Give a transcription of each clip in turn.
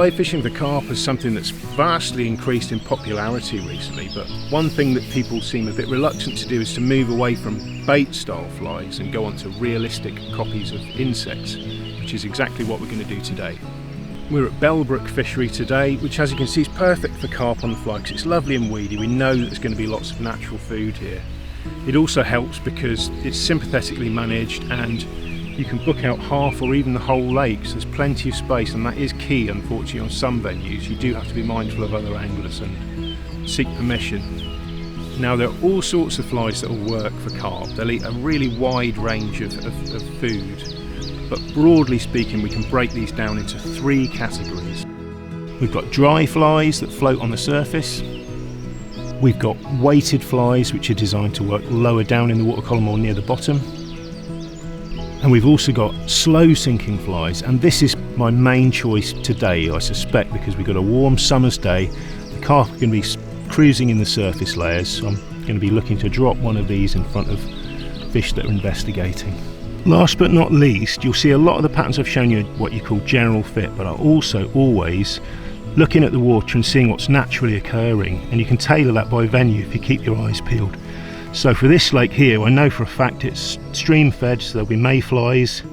Fly fishing for carp is something that's vastly increased in popularity recently, but one thing that people seem a bit reluctant to do is to move away from bait style flies and go on to realistic copies of insects, which is exactly what we're going to do today. We're at Bellbrook Fishery today, which as you can see is perfect for carp on the fly because it's lovely and weedy. We know that there's going to be lots of natural food here. It also helps because it's sympathetically managed and you can book out half or even the whole lake, so there's plenty of space, and that is key unfortunately on some venues. You do have to be mindful of other anglers and seek permission. Now there are all sorts of flies that will work for carp. They'll eat a really wide range of food, but broadly speaking we can break these down into three categories. We've got dry flies that float on the surface. We've got weighted flies which are designed to work lower down in the water column or near the bottom. And we've also got slow sinking flies, and this is my main choice today, I suspect, because we've got a warm summer's day. The carp are going to be cruising in the surface layers, so I'm going to be looking to drop one of these in front of fish that are investigating. Last but not least, you'll see a lot of the patterns I've shown you are what you call general fit, but are also always looking at the water and seeing what's naturally occurring, and you can tailor that by venue if you keep your eyes peeled. So for this lake here, I know for a fact it's stream fed, so there'll be mayflies.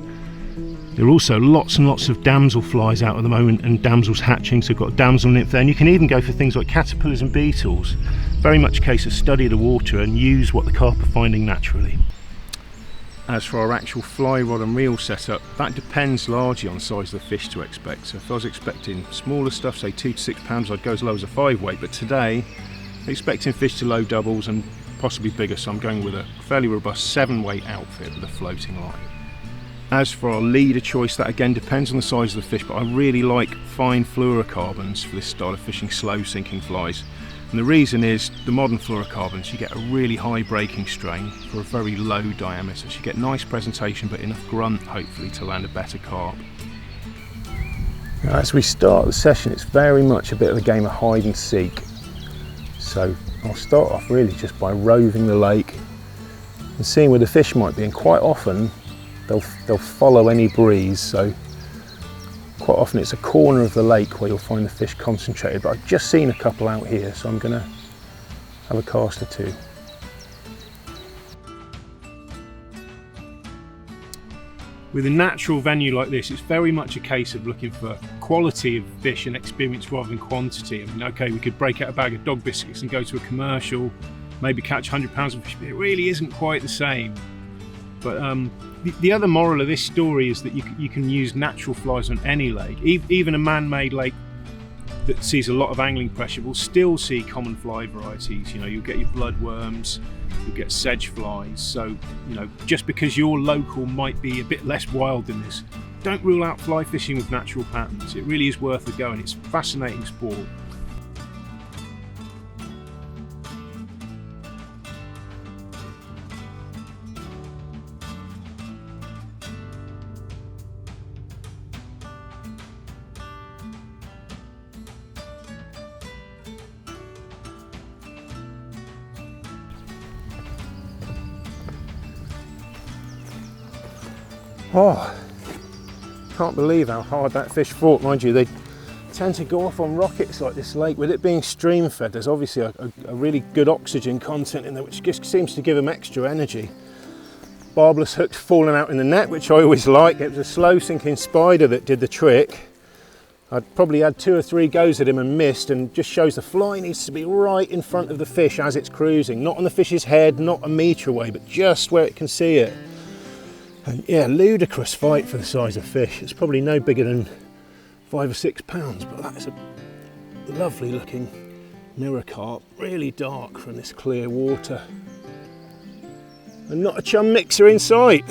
There are also lots and lots of damselflies out at the moment and damsels hatching, so we've got a damsel nymph there, and you can even go for things like caterpillars and beetles. Very much a case of study the water and use what the carp are finding naturally. As for our actual fly rod and reel setup, that depends largely on the size of the fish to expect. So if I was expecting smaller stuff, say 2 to 6 pounds, I'd go as low as a 5 weight, but today I'm expecting fish to low doubles and possibly bigger, so I'm going with a fairly robust 7 weight outfit with a floating line. As for our leader choice, that again depends on the size of the fish, but I really like fine fluorocarbons for this style of fishing slow sinking flies. And the reason is the modern fluorocarbons, you get a really high breaking strain for a very low diameter, so you get nice presentation but enough grunt hopefully to land a better carp. Now, as we start the session, it's very much a bit of a game of hide and seek. So I'll start off really just by roving the lake and seeing where the fish might be, and quite often they'll follow any breeze, so quite often it's a corner of the lake where you'll find the fish concentrated, but I've just seen a couple out here, so I'm going to have a cast or two. With a natural venue like this, it's very much a case of looking for quality of fish and experience rather than quantity. I mean, okay, we could break out a bag of dog biscuits and go to a commercial, maybe catch 100 pounds of fish, but it really isn't quite the same. But the other moral of this story is that you can use natural flies on any lake. Even a man-made lake that sees a lot of angling pressure will still see common fly varieties. You know, you'll get your bloodworms, you'll get sedge flies. So, you know, just because your local might be a bit less wild than this, don't rule out fly fishing with natural patterns. It really is worth a go, and it's a fascinating sport. Oh, can't believe how hard that fish fought. Mind you, they tend to go off on rockets like this lake. With it being stream fed, there's obviously a really good oxygen content in there, which just seems to give them extra energy. Barbless hooks falling out in the net, which I always like. It was a slow sinking spider that did the trick. I'd probably had 2 or 3 goes at him and missed, and just shows the fly needs to be right in front of the fish as it's cruising. Not on the fish's head, not a metre away, but just where it can see it. And yeah, ludicrous fight for the size of fish. It's probably no bigger than 5 or 6 pounds, but that's a lovely looking mirror carp, really dark from this clear water. And not a chum mixer in sight.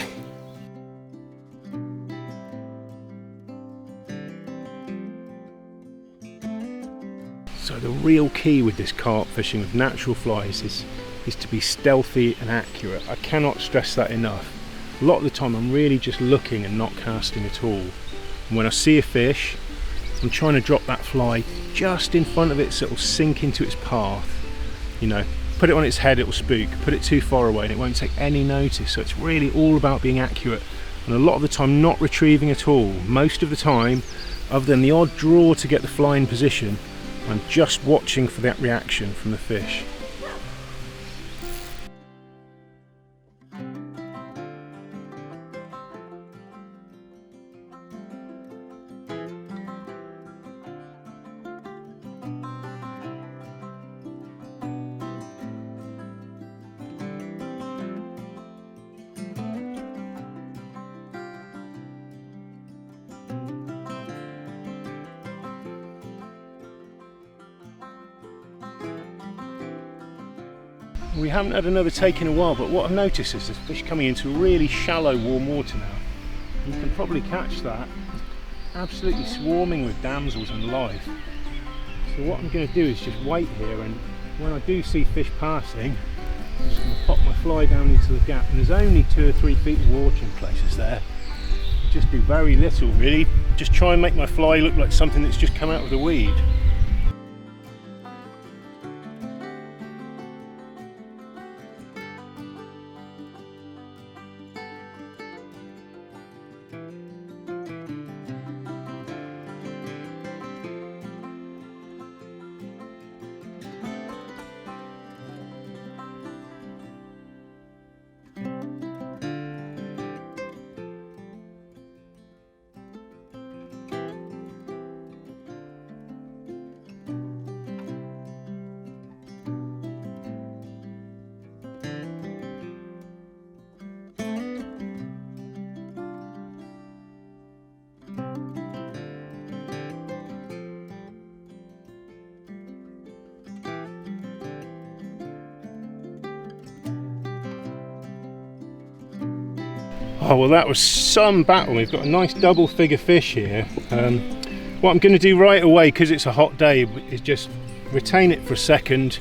So the real key with this carp fishing with natural flies is to be stealthy and accurate. I cannot stress that enough. A lot of the time I'm really just looking and not casting at all. And when I see a fish, I'm trying to drop that fly just in front of it so it'll sink into its path. You know, put it on its head, it'll spook. Put it too far away and it won't take any notice. So it's really all about being accurate, and a lot of the time not retrieving at all. Most of the time Other than the odd draw to get the fly in position, I'm just watching for that reaction from the fish. We haven't had another take in a while, but what I've noticed is the fish coming into really shallow warm water now. You can probably catch that. Absolutely swarming with damsels and live. So what I'm going to do is just wait here, and when I do see fish passing, I'm just going to pop my fly down into the gap, and there's only 2 or 3 feet of water in places there. Just do very little really, just try and make my fly look like something that's just come out of the weed. Oh well, that was some battle. We've got a nice double figure fish here. What I'm going to do right away, because it's a hot day, is just retain it for a second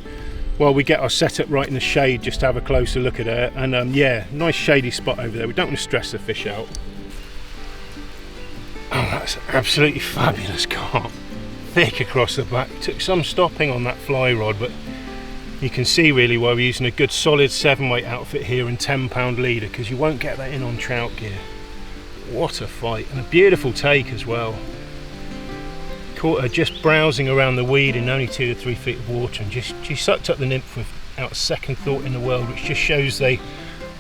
while we get our setup right in the shade, just to have a closer look at it. And yeah, nice shady spot over there. We don't want to stress the fish out. Oh, that's absolutely fabulous carp. Thick across the back. Took some stopping on that fly rod, but you can see really why we're using a good solid 7-weight outfit here and 10-pound leader, because you won't get that in on trout gear. What a fight, and a beautiful take as well. Caught her just browsing around the weed in only 2 to 3 feet of water, and she sucked up the nymph without a second thought in the world, which just shows they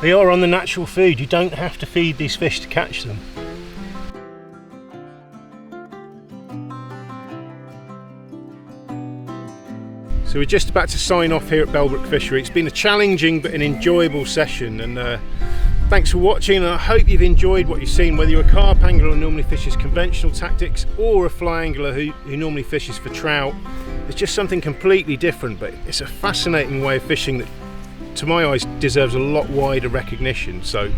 are on the natural food. You don't have to feed these fish to catch them. So we're just about to sign off here at Bellbrook Fishery. It's been a challenging but an enjoyable session, and thanks for watching, and I hope you've enjoyed what you've seen, whether you're a carp angler who normally fishes conventional tactics or a fly angler who normally fishes for trout. It's just something completely different, but it's a fascinating way of fishing that, to my eyes, deserves a lot wider recognition. So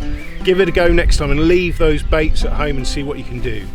give it a go next time and leave those baits at home and see what you can do.